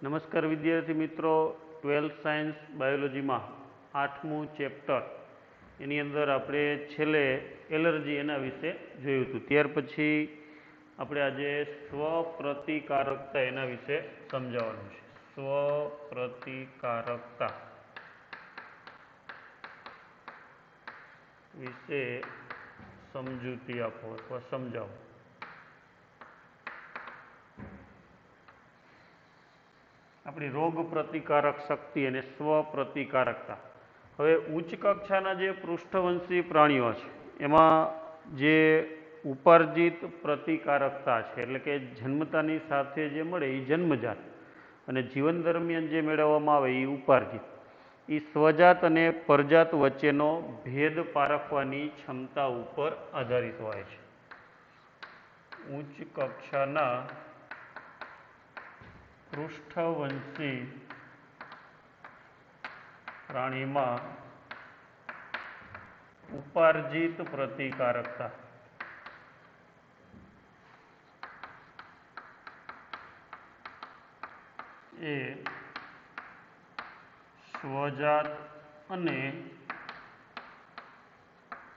નમસ્કાર વિદ્યાર્થી મિત્રો, 12th સાયન્સ બાયોલોજીમાં 8મું ચેપ્ટર એની અંદર આપણે છેલ્લે એલર્જી એના વિશે જોયું હતું. ત્યાર પછી આપણે આજે સ્વપ્રતિકારકતા એના વિશે સમજાવવાનું છે. સ્વપ્રતિકારકતા વિશે સમજૂતી આપો અથવા સમજાવો. આપણી રોગ પ્રતિકારક શક્તિ અને સ્વપ્રતિકારકતા. હવે ઉચ્ચ કક્ષાના જે પૃષ્ઠવંશી પ્રાણીઓ છે એમાં જે ઉપાર્જિત પ્રતિકારકતા છે, એટલે કે જન્મતાની સાથે જે મળે એ જન્મજાત અને જીવન દરમિયાન જે મેળવવામાં આવે એ ઉપાર્જિત, એ સ્વજાત અને પરજાત વચ્ચેનો ભેદ પારખવાની ક્ષમતા ઉપર આધારિત હોય છે. ઉચ્ચ કક્ષાના પૃષ્ઠવંશી પ્રાણીમાં ઉપાર્જિત પ્રતિકારકતા એ સ્વજાત અને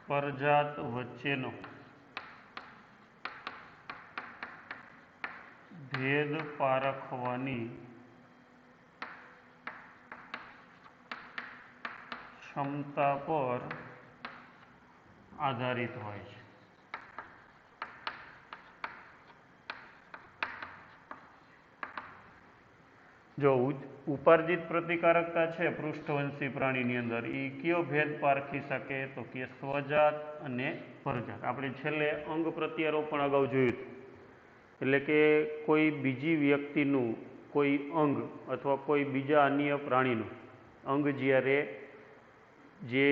પરજાત વચ્ચેનો ભેદ પારખવાની ક્ષમતા પર આધારિત હોય છે. જો ઉપાર્જિત પ્રતિકારકતા છે પૃષ્ઠવંશી પ્રાણીની અંદર, એ કયો ભેદ પારખી શકે તો કે સ્વજાત અને પરજાત. આપણે છેલ્લે અંગ પ્રત્યારોપણ અગાઉ જોયું હતું. એટલે કે કોઈ બીજી વ્યક્તિનું કોઈ અંગ અથવા કોઈ બીજા અન્ય પ્રાણીનું અંગ જ્યારે જે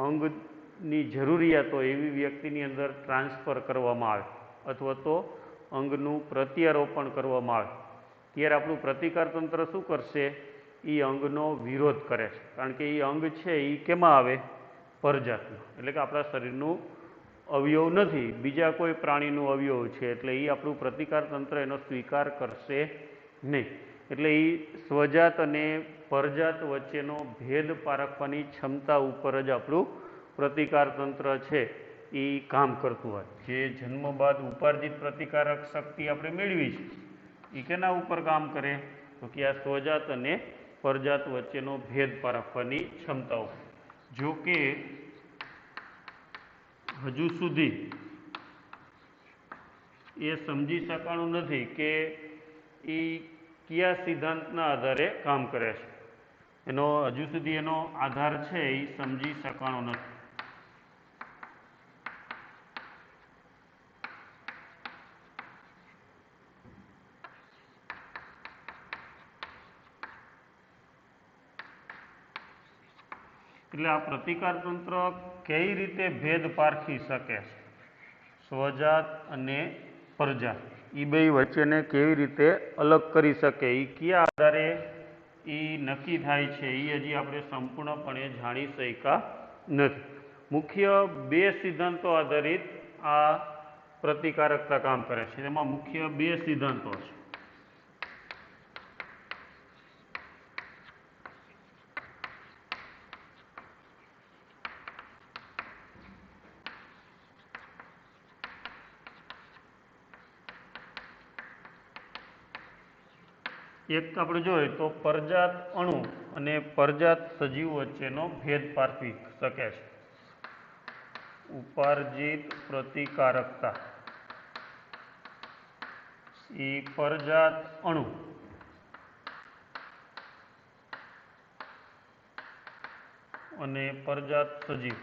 અંગની જરૂરિયાત હોય એવી વ્યક્તિની અંદર ટ્રાન્સફર કરવામાં આવે અથવા તો અંગનું પ્રત્યારોપણ કરવામાં આવે ત્યારે આપણું પ્રતિકાર તંત્ર શું કરશે? એ અંગનો વિરોધ કરે છે. કારણ કે એ અંગ છે એ કેમાં આવે? પરજાતમાં. એટલે કે આપણા શરીરનું અવયવ નથી, બીજા કોઈ પ્રાણીનું અવયવ છે, એટલે એ આપણું પ્રતિકાર તંત્ર એનો સ્વીકાર કરશે નહીં. એટલે એ સ્વજાત અને પરજાત વચ્ચેનો ભેદ પારખવાની ક્ષમતા ઉપર જ આપણું પ્રતિકાર તંત્ર છે એ કામ કરતું હોય. જે જન્મ બાદ ઉપાર્જિત પ્રતિકારક શક્તિ આપણે મેળવી છે એ કેના ઉપર કામ કરે તો કે આ સ્વજાત અને પરજાત વચ્ચેનો ભેદ પારખવાની ક્ષમતાઓ. જો કે હજુ સુધી એ સમજી શકાણું નથી કે એ કયા સિદ્ધાંતના આધારે કામ કરે છે. એનો હજુ સુધી એનો આધાર છે એ સમજી શકાણો નથી. એટલે આ પ્રતિકાર તંત્ર કઈ રીતે ભેદ પારખી શકે છે સ્વજાત અને પરજાત, એ બે વચ્ચેને કેવી રીતે અલગ કરી શકે, એ કયા આધારે એ નક્કી થાય છે, એ હજી આપણે સંપૂર્ણપણે જાણી શક્યા નથી. મુખ્ય બે સિદ્ધાંતો આધારિત આ પ્રતિકારકતા કામ કરે છે. એમાં મુખ્ય બે સિદ્ધાંતો છે. એક આપણે જોઈએ તો પરજાત અણુ અને પરજાત સજીવ વચ્ચેનો ભેદ પારખી શકે છે. ઉપાર્જિત પ્રતિકારકતા એ પરજાત અણુ અને પરજાત સજીવ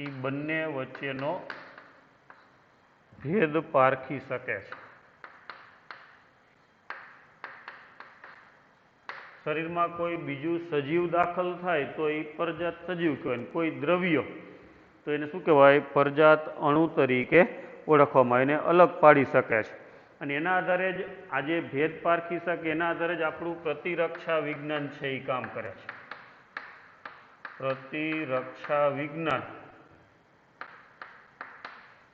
એ બંને વચ્ચેનો ભેદ પારખી શકે છે. શરીરમાં કોઈ બીજું સજીવ દાખલ થાય તો એ પરજાત સજીવ કહેવાય. કોઈ દ્રવ્ય તો એને શું કહેવાય? પરજાત અણુ તરીકે ઓળખવામાં, એને અલગ પાડી શકે છે. અને એના આધારે જ આજે ભેદ પારખી શકે, એના આધારે જ આપણું પ્રતિરક્ષા વિજ્ઞાન છે એ કામ કરે છે. પ્રતિરક્ષા વિજ્ઞાન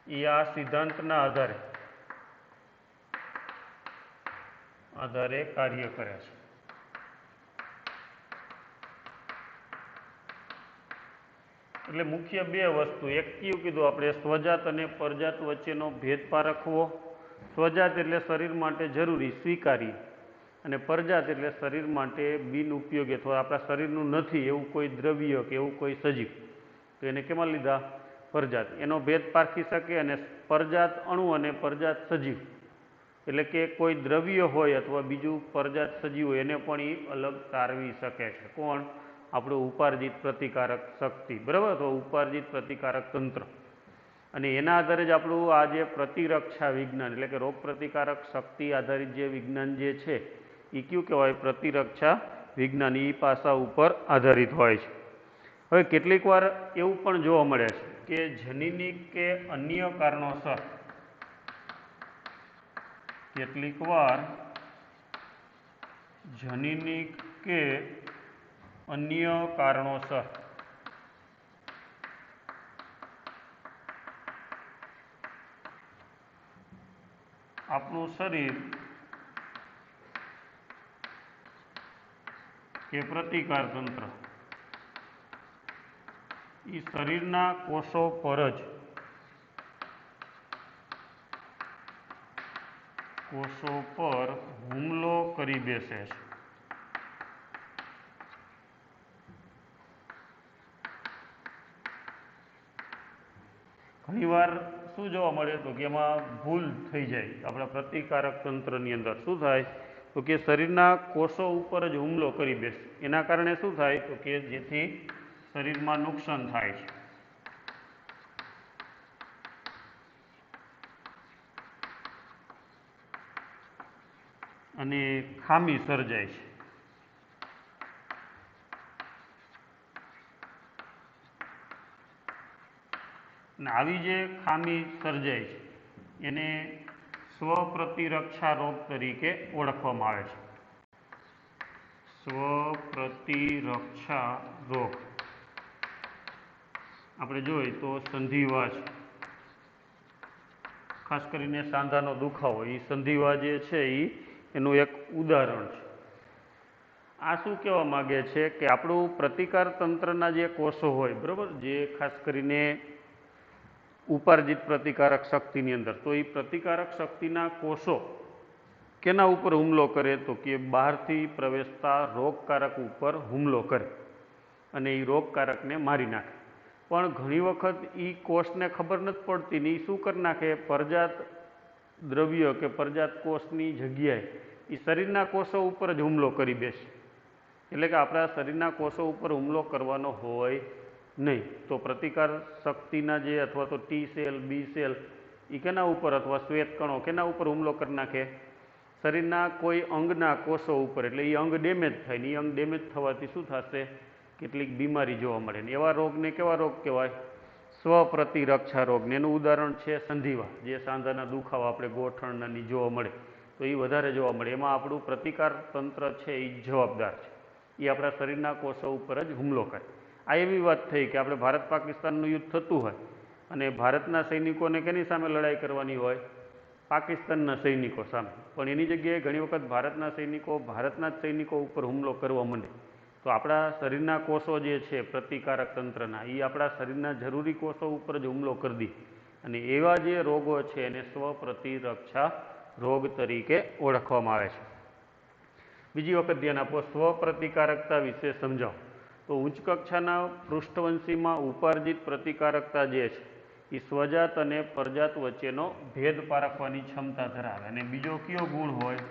એ આ સિદ્ધાંતના આધારે આધારે કાર્ય કરે છે. એટલે મુખ્ય બે વસ્તુ, એક કીધું આપણે સ્વજાત અને પરજાત વચ્ચેનો ભેદ પારખવો. સ્વજાત એટલે શરીર માટે જરૂરી સ્વીકાર્ય, અને પરજાત એટલે શરીર માટે બિન ઉપયોગી અથવા આપણા શરીરનું નથી એવું કોઈ દ્રવ્ય કે એવું કોઈ સજીવ, તો એને કેમાં લીધા? પરજાત. એનો ભેદ પારખી શકે. અને પરજાત અણુ અને પરજાત સજીવ એટલે કે કોઈ દ્રવ્ય હોય અથવા બીજું પરજાત સજીવ હોય એને પણ એ અલગ તારવી શકે છે. કોણ? આપણું ઉપાર્જિત પ્રતિકારક શક્તિ, બરાબર. તો ઉપાર્જિત પ્રતિકારક તંત્ર, અને એના આધારે જ આપણું આ જે પ્રતિરક્ષા વિજ્ઞાન એટલે કે રોગ પ્રતિકારક શક્તિ આધારિત જે વિજ્ઞાન જે છે એ કયું કહેવાય? પ્રતિરક્ષા વિજ્ઞાન. એ પાસા ઉપર આધારિત હોય છે. હવે કેટલીક વાર એવું પણ જોવા મળે છે કે જનીનિક કે અન્ય કારણોસર, કેટલીક વાર જનીનિક કે અન્ય કારણોસર આપણું શરીર કે પ્રતિકાર તંત્ર એ શરીરના કોષો પર જ હુમલો કરી બેસે છે. ઘણીવાર શું જોવા મળે? તો કે એમાં ભૂલ થઈ જાય. આપણા પ્રતિકારક તંત્રની અંદર શું થાય? તો કે શરીરના કોષો ઉપર જ હુમલો કરી બેસે. એના કારણે શું થાય? તો કે જેથી શરીરમાં નુકસાન થાય છે અને ખામી સર્જાય છે. અને આવી જે ખામી સર્જાય છે એને સ્વપ્રતિરક્ષા રોગ તરીકે ઓળખવામાં આવે છે. સ્વપ્રતિરક્ષા રોગ આપણે જોઈએ તો સંધિવા છે, ખાસ કરીને સાંધાનો દુખાવો, એ સંધિવા જે છે એનું એક ઉદાહરણ છે. આ શું કહેવા માગે છે કે આપણું પ્રતિકાર તંત્રના જે કોષો હોય, બરાબર, જે ખાસ કરીને ઉપાર્જિત પ્રતિકારક શક્તિની અંદર, તો એ પ્રતિકારક શક્તિના કોષો કેના ઉપર હુમલો કરે? તો કે બહારથી પ્રવેશતા રોગકારક ઉપર હુમલો કરે અને એ રોગકારકને મારી નાખે. પણ ઘણી વખત એ કોષને ખબર નથી પડતી ને એ શું કરી નાખે? પરજાત દ્રવ્ય કે પરજાત કોષની જગ્યાએ એ શરીરના કોષો ઉપર જ હુમલો કરી બેસે. એટલે કે આપણા શરીરના કોષો ઉપર હુમલો કરવાનો હોય નહીં. તો પ્રતિકાર શક્તિના જે અથવા તો ટી સેલ, બી સેલ એ કેના ઉપર અથવા શ્વેત કણો કેના ઉપર હુમલો કરી નાખે? શરીરના કોઈ અંગના કોષો ઉપર. એટલે એ અંગ ડેમેજ થાય ને એ અંગ ડેમેજ થવાથી શું થશે? કેટલીક બીમારી જોવા મળે. ને એવા રોગને કેવા રોગ કહેવાય? સ્વપ્રતિરક્ષા રોગને. એનું ઉદાહરણ છે સંધિવા, જે સાંધાના દુખાવા આપણે ગોઠણની જોવા મળે તો એ વધારે જોવા મળે. એમાં આપણું પ્રતિકાર તંત્ર છે એ જવાબદાર છે. એ આપણા શરીરના કોષો ઉપર જ હુમલો કરે. આ એવી વાત થઈ કે આપણે ભારત પાકિસ્તાનનું યુદ્ધ થતું હોય અને ભારતના સૈનિકોને કેની સામે લડાઈ કરવાની હોય? પાકિસ્તાનના સૈનિકો સામે. પણ એની જગ્યાએ ઘણી વખત ભારતના સૈનિકો ભારતના જ સૈનિકો ઉપર હુમલો કરવા માંડે તો આપણા શરીરના કોષો જે છે પ્રતિકારક તંત્રના, એ આપણા શરીરના જરૂરી કોષો ઉપર જ હુમલો કરી દે. અને એવા જે રોગો છે એને સ્વપ્રતિરક્ષા રોગ તરીકે ઓળખવામાં આવે છે. બીજી વખત ધ્યાન આપો, સ્વપ્રતિકારકતા વિશે સમજાવો. તો ઉચ્ચ કક્ષાના પૃષ્ઠવંશીમાં ઉપાર્જિત પ્રતિકારકતા જે છે એ સ્વજાત અને પરજાત વચ્ચેનો ભેદ પારખવાની ક્ષમતા ધરાવે. અને બીજો કયો ગુણ હોય?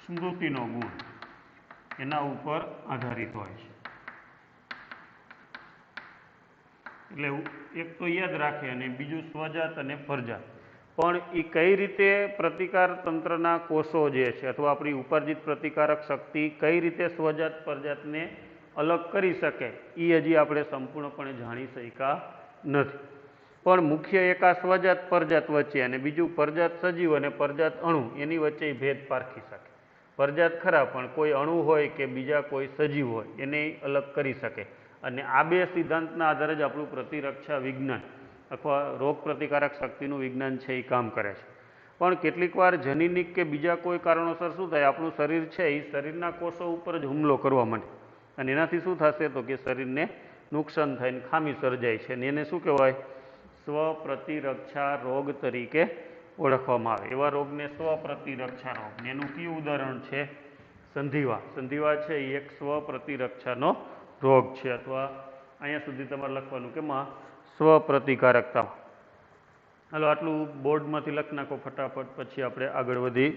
સ્મૃતિનો ગુણ એના ઉપર આધારિત હોય છે. એટલે એક તો યાદ રાખે અને બીજું સ્વજાત અને પરજાત. પણ એ કઈ રીતે પ્રતિકાર તંત્રના કોષો જે છે અથવા આપણી ઉપાર્જિત પ્રતિકારક શક્તિ કઈ રીતે સ્વજાત પરજાતને અલગ કરી શકે એ હજી આપણે સંપૂર્ણપણે જાણી શક્યા નથી. પણ મુખ્ય એક આ સ્વજાત પરજાત વચ્ચે અને બીજું પરજાત સજીવ અને પરજાત અણુ એની વચ્ચે ભેદ પારખી શકે. પરજાત ખરા પણ કોઈ અણુ હોય કે બીજા કોઈ સજીવ હોય એને અલગ કરી શકે. અને આ બે સિદ્ધાંતના આધારે જ આપણું પ્રતિરક્ષા વિજ્ઞાન અથવા રોગ પ્રતિકારક શક્તિનું વિજ્ઞાન છે એ કામ કરે છે. પણ કેટલીક વાર જનીનિક કે બીજા કોઈ કારણોસર શું થાય, આપણું શરીર છે એ શરીરના કોષો ઉપર જ હુમલો કરવા માંડે અને એનાથી શું થશે તો કે શરીરને નુકસાન થાય ને ખામી સર્જાય છે. અને એને શું કહેવાય? સ્વપ્રતિરક્ષા રોગ તરીકે ઓળખવામાં આવે. એવા રોગને સ્વપ્રતિરક્ષા રોગ. એનું કયું ઉદાહરણ છે? સંધિવા. સંધિવા છે એ એક સ્વપ્રતિરક્ષાનો રોગ છે. અથવા અહીંયા સુધી તમારે લખવાનું કે માં સ્વપ્રતિકારકતા. હાલો આટલું બોર્ડમાંથી લખી નાખો ફટાફટ, પછી આપણે આગળ વધી.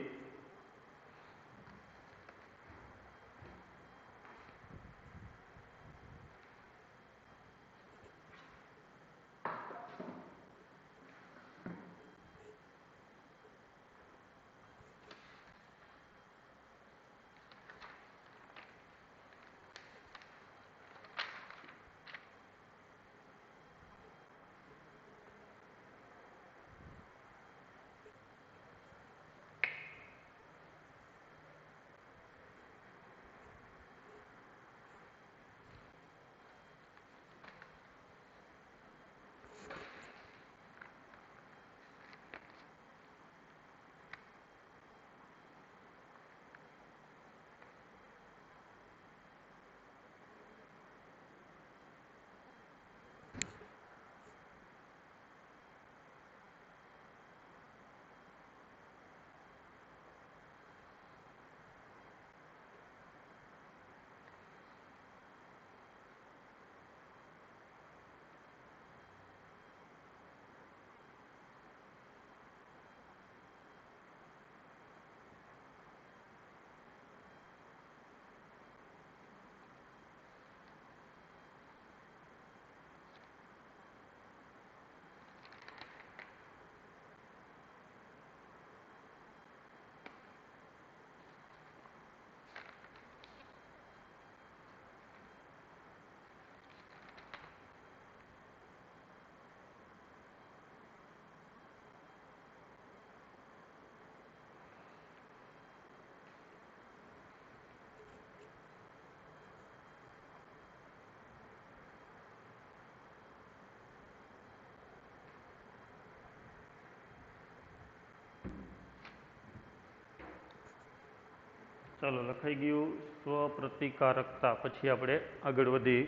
ચાલો લખાઈ ગયું સ્વપ્રતિકારકતા. પછી આપણે આગળ વધી.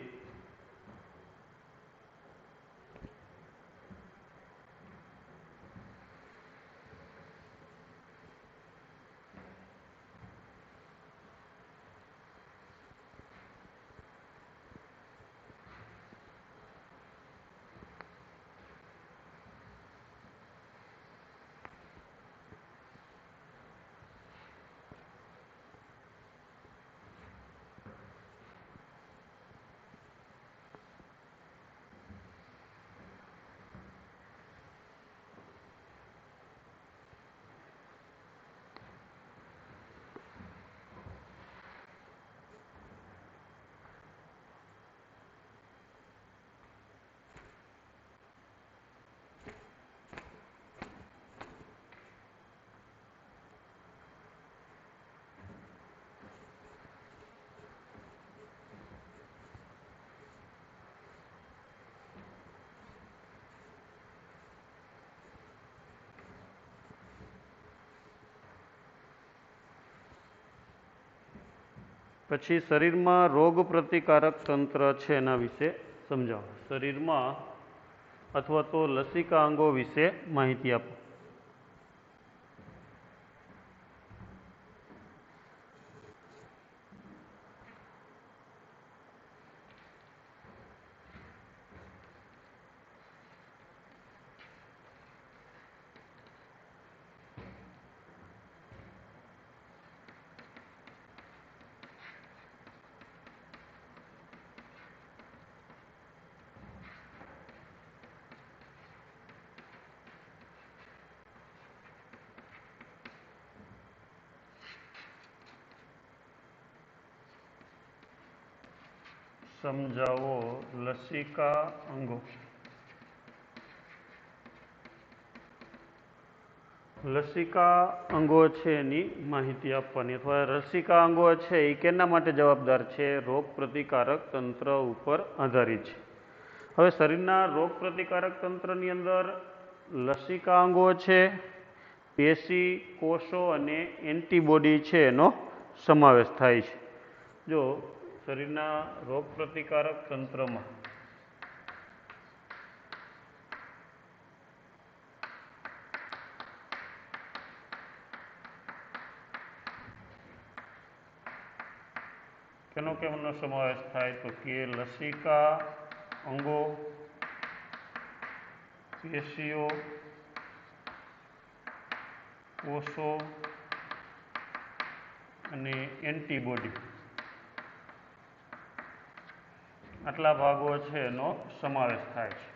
પછી શરીરમાં રોગ પ્રતિકારક તંત્ર છે એના વિશે સમજાવો. શરીરમાં અથવા તો લસિકા અંગો વિશે માહિતી આપો. સમજાવો લસિકા અંગો. લસિકા અંગો છે એની માહિતી આપવાની, અથવા લસિકા અંગો છે એ કેના માટે જવાબદાર છે? રોગ પ્રતિકારક તંત્ર ઉપર આધારિત છે. હવે શરીરના રોગ પ્રતિકારક તંત્રની અંદર લસિકા અંગો છે પેશી કોષો અને એન્ટીબોડી છે એનો સમાવેશ થાય છે. જો શરીરના રોગ પ્રતિકારક તંત્રમાં કેનો સમાવેશ થાય તો કે લસિકા અંગો, પેશીઓ, કોષો અને એન્ટીબોડી, આટલા ભાગો છે એનો સમાવેશ થાય છે.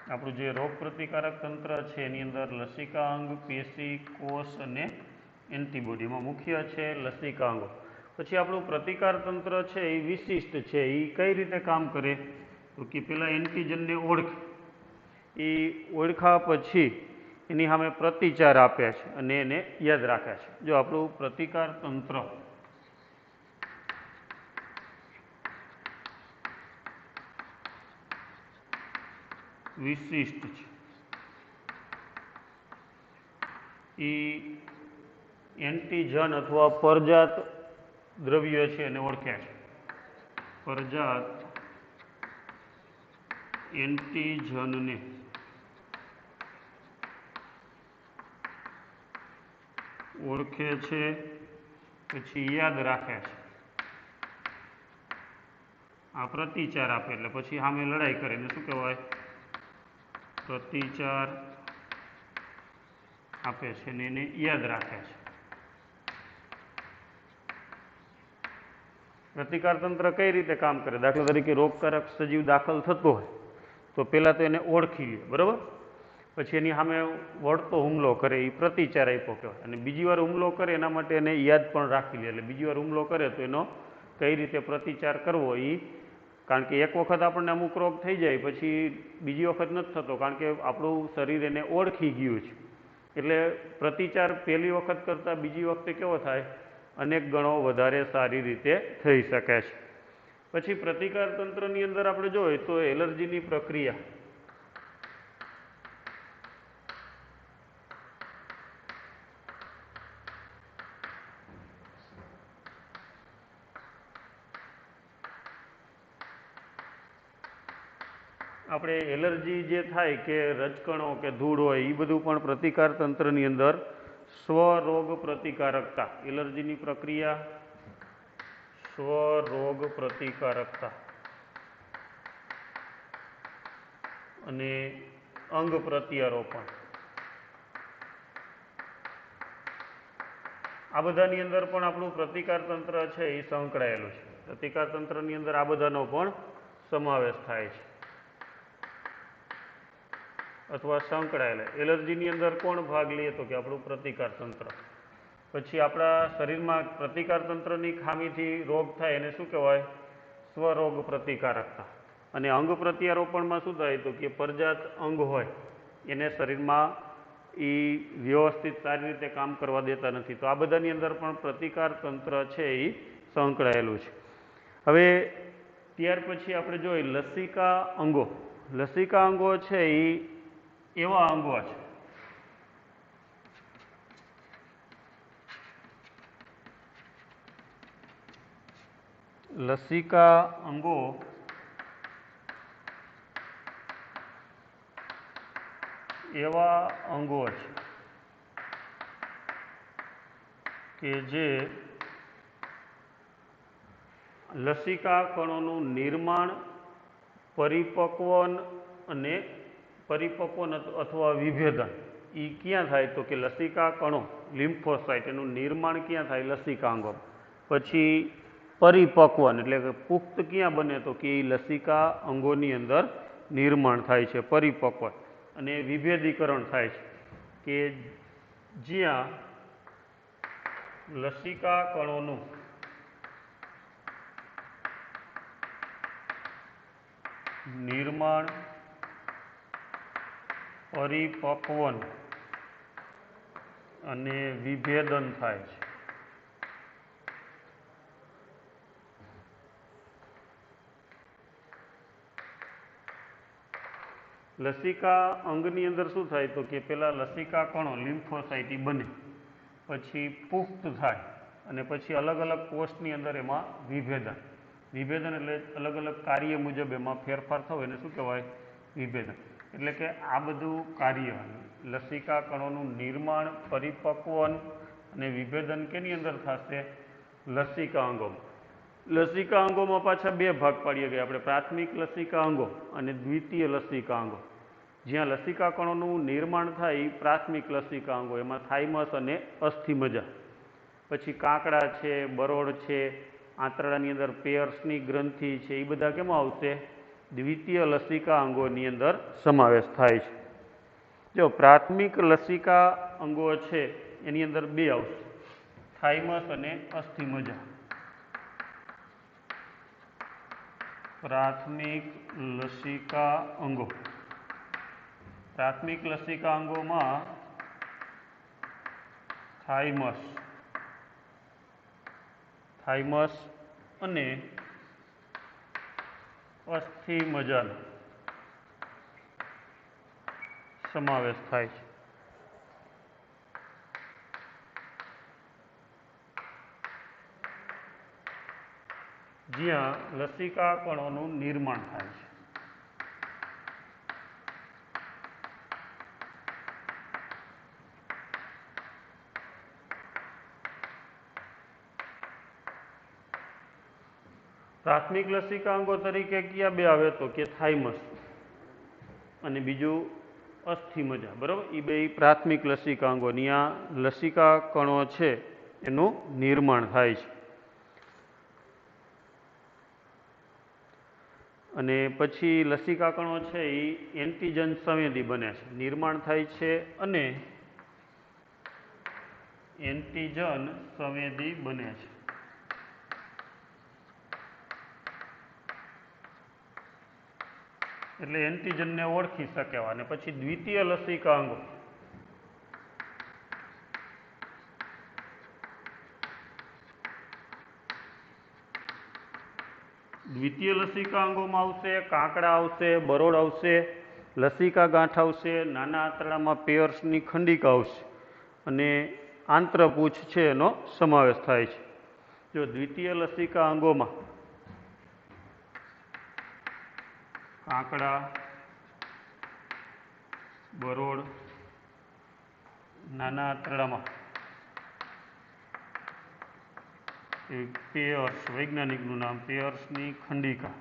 આપણું જે રોગ પ્રતિકારક તંત્ર છે એની અંદર લસિકા અંગ, પેશી, કોષ અને એન્ટીબોડીમાં મુખ્ય છે લસિકા અંગો. પછી આપણું પ્રતિકાર તંત્ર છે એ વિશિષ્ટ છે. એ કઈ રીતે કામ કરે તો કે પેલા એન્ટીજનને ઓળખે, એ ઓળખા પછી એની સામે પ્રતિચાર આપે છે અને એને યાદ રાખે છે. જો આપણું પ્રતિકાર તંત્ર વિશિષ્ટ છે, એ એન્ટીજન અથવા પરજાત દ્રવ્ય છે એને ઓળખે છે. પરજાત એન્ટીજનને ઓળખે છે, પછી યાદ રાખે છે. આ પ્રતિચાર આપે એટલે પછી સામે લડાઈ કરે એને શું કહેવાય? પ્રતિચાર આપે છે ને એને યાદ રાખે છે. પ્રતિકાર તંત્ર કઈ રીતે કામ કરે? દાખલા તરીકે રોગકારક સજીવ દાખલ થતો હોય તો પહેલાં તો એને ઓળખી લે, બરાબર? પછી એની સામે વળતો હુમલો કરે, એ પ્રતિચાર આપ્યો કહેવાય. અને બીજી વાર હુમલો કરે એના માટે એને યાદ પણ રાખી લે. એટલે બીજી વાર હુમલો કરે તો એનો કઈ રીતે પ્રતિચાર કરવો એ, કારણ કે એક વખત આપણને અમુક રોગ થઈ જાય પછી બીજી વખત નથી થતો, કારણ કે આપણું શરીર એને ઓળખી ગયું છે. એટલે પ્રતિચાર પહેલી વખત કરતાં બીજી વખતે કેવો થાય? અનેક ગણો વધારે સારી રીતે થઈ શકે છે. પછી પ્રતિકાર તંત્રની અંદર આપણે જોઈએ તો એલર્જીની પ્રક્રિયા, આપણે એલર્જી જે થાય કે રજકણો કે ધૂળ હોય એ બધું પણ પ્રતિકાર તંત્રની અંદર સ્વરોગ પ્રતિકારકતા, એલર્જીની પ્રક્રિયા, સ્વરોગ પ્રતિકારકતા અને અંગ પ્રત્યારોપણ, આ બધાની અંદર પણ આપણું પ્રતિકાર તંત્ર છે એ સંકળાયેલું છે. પ્રતિકાર તંત્રની અંદર આ બધાનો પણ સમાવેશ થાય છે અથવા સંકળાયેલા. એલર્જીની અંદર કોણ ભાગ લે તો કે આપણું પ્રતિકાર તંત્ર. પછી આપણા શરીરમાં પ્રતિકાર તંત્રની ખામીથી રોગ થાય એને શું કહેવાય? સ્વરોગ પ્રતિકારકતા. અને અંગ પ્રત્યારોપણમાં શું થાય તો કે પરજાત અંગ હોય એને શરીરમાં એ વ્યવસ્થિત સારી રીતે કામ કરવા દેતા નથી. તો આ બધાની અંદર પણ પ્રતિકાર તંત્ર છે એ સંકળાયેલું છે. હવે ત્યાર પછી આપણે જોઈએ લસિકા અંગો. લસિકા અંગો છે એ એવા અંગો છે લસિકા અંગો એવા અંગો છે કે જે લસિકા કણોનું નિર્માણ, પરિપક્વન અને પરિપક્વન અથવા વિભેદન એ ક્યાં થાય તો કે લસિકા કણો, લિમ્ફોસાઇટ, એનું નિર્માણ ક્યાં થાય? લસિકા અંગો. પછી પરિપક્વન એટલે કે પુખ્ત ક્યાં બને તો કે એ લસિકા અંગોની અંદર નિર્માણ થાય છે, પરિપક્વન. અને વિભેદીકરણ થાય છે કે જ્યાં લસિકા કણોનું નિર્માણ, પરિપક્વન અને વિભેદન થાય છે. લસિકા અંગની અંદર શું થાય તો કે પેલા લસિકા કણો લિમ્ફોસાઇટ બને, પછી પુખ્ત થાય અને પછી અલગ અલગ કોષની અંદર એમાં વિભેદન. વિભેદન એટલે અલગ અલગ કાર્ય મુજબ એમાં ફેરફાર થયો એને શું કહેવાય? વિભેદન. એટલે કે આ બધું કાર્ય લસિકા કણોનું નિર્માણ, પરિપક્વન અને વિભેદન કેની અંદર થશે? લસિકા અંગોમાં. લસિકા અંગોમાં પાછા બે ભાગ પાડીએ ગયા આપણે, પ્રાથમિક લસિકા અંગો અને દ્વિતીય લસિકા અંગો. જ્યાં લસિકા કણોનું નિર્માણ થાય એ પ્રાથમિક લસિકા અંગો, એમાં થાઇમસ અને અસ્થિમજ્જા. પછી કાંકડા છે, બરોળ છે, આંતરડાની અંદર પેયર્સની ગ્રંથિ છે, એ બધા કેમાં આવશે? દ્વિતીય લસિકા અંગોની અંદર સમાવેશ થાય છે. જો પ્રાથમિક લસિકા અંગો છે એની અંદર બે આવશે, થાઇમસ અને અસ્થિમજ્જા. પ્રાથમિક લસિકા અંગો. પ્રાથમિક લસિકા અંગોમાં થાઇમસ અને અસ્થિમજ્જાનો સમાવેશ થાય છે. જ્યાં લસિકા કણોનું નિર્માણ થાય છે. પ્રાથમિક લસિકા અંગો તરીકે કયા બે આવે તો કે થાઇમસ અને બીજું અસ્થિમજ્જા. બરાબર, એ બે પ્રાથમિક લસિકા અંગો. ત્યાં લસિકા કણો છે એનું નિર્માણ થાય છે. અને પછી લસિકા કણો છે એ એન્ટીજન સંવેદી બને છે, નિર્માણ થાય છે અને એન્ટીજન સંવેદી બને છે. એટલે એન્ટીજનને ઓળખી શકે. અને પછી દ્વિતીય લસિકા અંગો. દ્વિતીય લસિકા અંગોમાં આવશે કાંકડા આવશે, બરોળ આવશે, લસિકા ગાંઠ આવશે, નાના આંતરડામાં પેયર્સની ખંડિકા આવશે અને આંત્રપૂછ છે એનો સમાવેશ થાય છે. જો દ્વિતીય લસિકા અંગોમાં કાંકડા, બરોળ, નાના આંતરડામાં પેયર્સ, વૈજ્ઞાનિકનું નામ પેયર્સની ખંડિકા,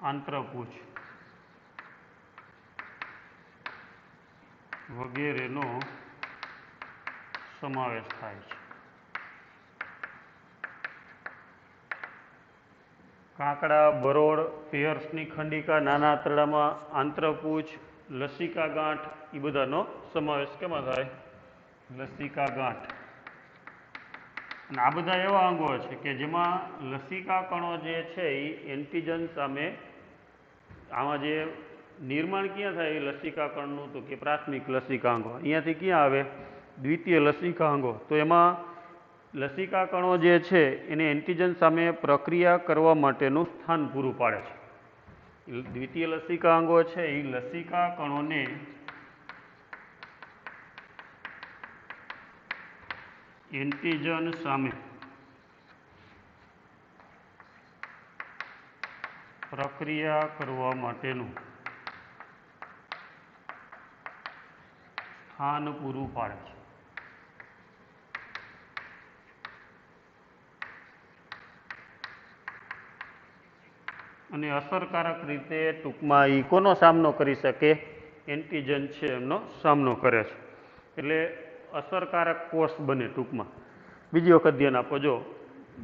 આંત્રપૂછ વગેરેનો સમાવેશ થાય છે. કાંકડા, બરોળ, પેયર્સની ખંડિકા, નાના આંતરડામાં આંત્રપૂછ, લસિકા ગાંઠ, એ બધાનો સમાવેશ કેમાં થાય? લસિકા ગાંઠ. અને આ બધા એવા અંગો છે કે જેમાં લસિકા કણો જે છે એ એન્ટીજન સામે, આમાં જે નિર્માણ ક્યાં થાય લસિકા કણનું તો કે પ્રાથમિક લસિકા અંગો. અહીંયાથી ક્યાં આવે? દ્વિતીય લસિકા અંગો. તો એમાં લસિકા કણો જે છે એને એન્ટીજન સામે પ્રક્રિયા કરવા માટેનું સ્થાન પૂરું પાડે છે. દ્વિતીય લસિકા અંગો છે એ લસિકા કણોને એન્ટીજન સામે પ્રક્રિયા કરવા માટેનું સ્થાન પૂરું પાડે છે. અને અસરકારક રીતે ટૂંકમાં એ કોનો સામનો કરી શકે? એન્ટીજન છે એમનો સામનો કરે છે. એટલે અસરકારક કોષ બને ટૂંકમાં. બીજી વખત ધ્યાન આપો. જો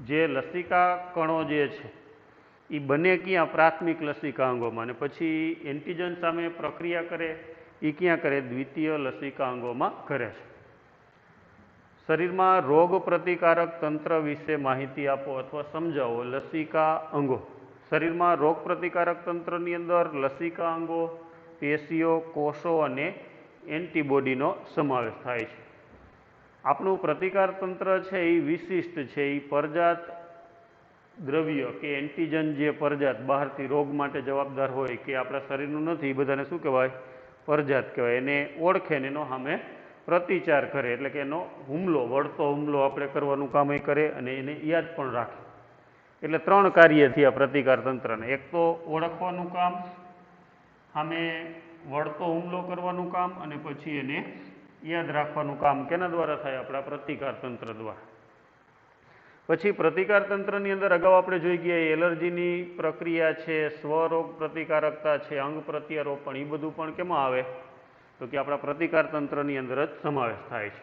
જે લસિકા કણો જે છે એ બને ક્યાં? પ્રાથમિક લસિકા અંગોમાં. અને પછી એન્ટીજન સામે પ્રક્રિયા કરે એ ક્યાં કરે? દ્વિતીય લસિકા અંગોમાં કરે છે. શરીરમાં રોગ પ્રતિકારક તંત્ર વિશે માહિતી આપો અથવા સમજાવો. લસિકા અંગો. શરીરમાં રોગ પ્રતિકારક તંત્રની અંદર લસિકા અંગો, પેશીઓ, કોષો અને એન્ટીબોડીનો સમાવેશ થાય છે. આપણું પ્રતિકાર તંત્ર છે એ વિશિષ્ટ છે, એ પરજાત દ્રવ્ય કે એન્ટીજન જે પરજાત બહારથી રોગ માટે જવાબદાર હોય કે આપણા શરીરનું નથી, એ બધાને શું કહેવાય? પરજાત કહેવાય. એને ઓળખે ને એનો સામે પ્રતિચાર કરે, એટલે કે એનો હુમલો, વળતો હુમલો આપણે કરવાનું કામ એ કરે અને એને યાદ પણ રાખે. એટલે 3 કાર્ય થયા પ્રતિકાર તંત્રને. એક તો ઓળખવાનું કામ, સામે વળતો હુમલો કરવાનું કામ, અને પછી એને યાદ રાખવાનું કામ કેના દ્વારા થાય? આપણા પ્રતિકાર તંત્ર દ્વારા. પછી પ્રતિકાર તંત્રની અંદર અગાઉ આપણે જોઈ ગયા એલર્જીની પ્રક્રિયા છે, સ્વરોગ પ્રતિકારકતા છે, અંગ પ્રત્યારોપણ, એ બધું પણ કેમાં આવે? તો કે આપણા પ્રતિકાર તંત્રની અંદર જ સમાવેશ થાય છે.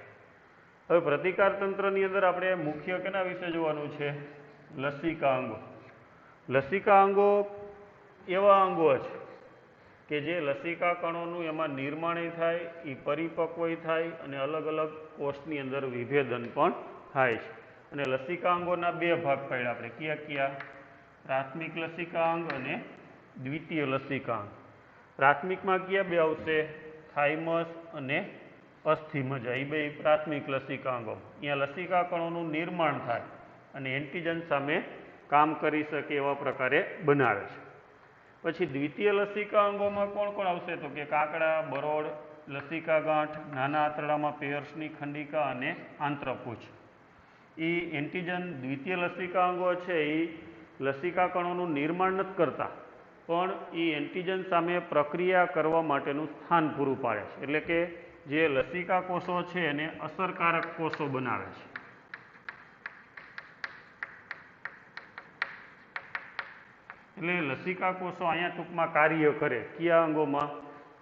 હવે પ્રતિકાર તંત્રની અંદર આપણે મુખ્ય કેના વિશે જોવાનું છે? લસિકા અંગો. લસિકા અંગો એવા અંગો છે કે જે લસિકા કણોનું એમાં નિર્માણ થાય, એ પરિપક્વ થાય અને અલગ અલગ કોષની અંદર વિભેદન પણ થાય છે. અને લસિકા અંગોના 2 ભાગ પાડ્યા આપણે. કયા કયા? પ્રાથમિક લસિકા અંગ અને દ્વિતીય લસિકા અંગ. પ્રાથમિકમાં કયા 2 આવશે? થાઇમસ અને અસ્થિમજ્જા, એ 2 પ્રાથમિક લસિકા અંગો. અહીંયા લસિકા કણોનું નિર્માણ થાય અને એન્ટીજન સામે કામ કરી શકે એવા પ્રકારે બનાવે છે. પછી દ્વિતીય લસિકા અંગોમાં કોણ કોણ આવશે? તો કે કાકડા, બરોડ, લસિકા ગાંઠ, નાના આંતરડામાં પેયર્સની ખંડિકા અને આંત્રપૂછ. એ એન્ટીજન દ્વિતીય લસિકા અંગો છે, એ લસિકા કણોનું નિર્માણ નથી કરતા, પણ એ એન્ટીજન સામે પ્રક્રિયા કરવા માટેનું સ્થાન પૂરું પાડે છે. એટલે કે જે લસિકા કોષો છે એને અસરકારક કોષો બનાવે છે. એટલે લસિકા કોષો અહીંયા ટૂંકમાં કાર્ય કરે. કયા અંગોમાં?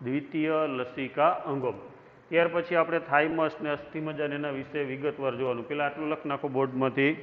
દ્વિતીય લસિકા અંગોમાં. ત્યાર પછી આપણે થાઇમસ ને અસ્થિમજ્જા એના વિશે વિગતવાર જોવાનું. પેલા આટલું લખ નાખો બોર્ડમાંથી.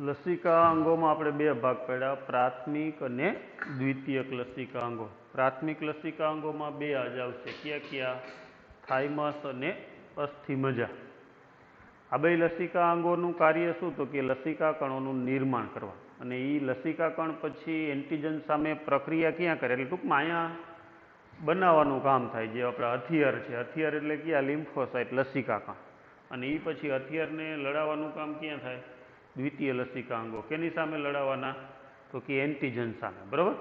લસિકા અંગોમાં આપણે 2 ભાગ પાડ્યા, પ્રાથમિક અને દ્વિતીયક લસિકા અંગો. પ્રાથમિક લસિકા અંગોમાં 2 આજ આવશે. કયા કયા? થાઇમસ અને અસ્થિમજ્જા. આ 2 લસિકા અંગોનું કાર્ય શું? તો કે લસિકા કણોનું નિર્માણ કરવા. અને એ લસિકા કણ પછી એન્ટીજન સામે પ્રક્રિયા ક્યાં કરે? એટલે ટૂંકમાં અહીંયા બનાવવાનું કામ થાય. જે આપણા હથિયાર છે, હથિયાર એટલે ક્યાં? લિમ્ફોસાઇટ લસિકા કણ. અને એ પછી હથિયારને લડાવવાનું કામ ક્યાં થાય? દ્વિતીય લસિકા અંગો. કેની સામે લડાવવાના? તો કે એન્ટીજન સામે. બરાબર?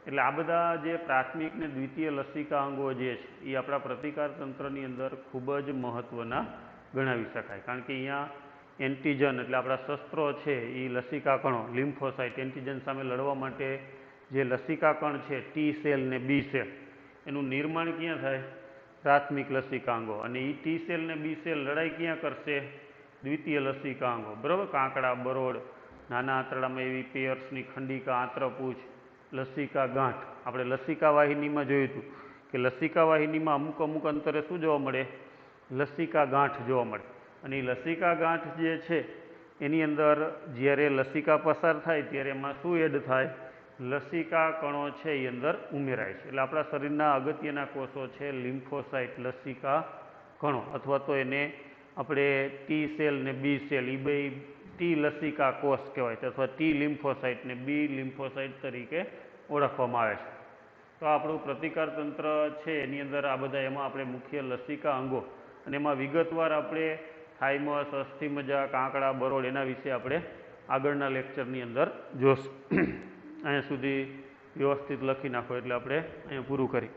એટલે આ બધા જે પ્રાથમિક ને દ્વિતીય લસિકા અંગો જે છે એ આપણા પ્રતિકાર તંત્રની અંદર ખૂબ જ મહત્ત્વના ગણાવી શકાય. કારણ કે અહીંયા એન્ટીજન એટલે આપણા શસ્ત્રો છે એ લસિકા કણો, લિમ્ફોસાઇટ, એન્ટીજન સામે લડવા માટે જે લસિકા કણ છે, ટી સેલ ને બી સેલ, એનું નિર્માણ ક્યાં થાય? પ્રાથમિક લસિકા અંગો. અને એ ટી સેલ ને બી સેલ લડાઈ ક્યાં કરશે? દ્વિતીય લસિકા અંગો. બરાબર? કાંકડા, બરોડ, નાના આંતરડામાં એવી પેયર્સની ખંડિકા, આંત્રપૂછ, લસિકા ગાંઠ. આપણે લસિકા વાહિનીમાં જોયું હતું કે લસિકા વાહિનીમાં અમુક અમુક અંતરે શું જોવા મળે? લસિકા ગાંઠ જોવા મળે. અને એ લસિકા ગાંઠ જે છે એની અંદર જ્યારે લસિકા પસાર થાય ત્યારે એમાં શું એડ થાય? લસિકા કણો છે એ અંદર ઉમેરાય છે. એટલે આપણા શરીરના અગત્યના કોષો છે લિમ્ફોસાઇટ લસિકા ઘણો, અથવા તો એને આપણે ટી સેલ ને બી સેલ એ બે ટી લસિકા કોષ કહેવાય છે, અથવા ટી લિમ્ફોસાઇટ ને બી લિમ્ફોસાઇટ તરીકે ઓળખવામાં આવે છે. તો આપણું પ્રતિકાર તંત્ર છે એની અંદર આ બધા એમાં આપણે મુખ્ય લસિકા અંગો, અને એમાં વિગતવાર આપણે થાઇમસ, અસ્થિમજ્જા, કાંકડા, બરોળ એના વિશે આપણે આગળના લેક્ચરની અંદર જોશું. અહીંયા સુધી વ્યવસ્થિત લખી નાખો એટલે આપણે અહીંયા પૂરું કરી.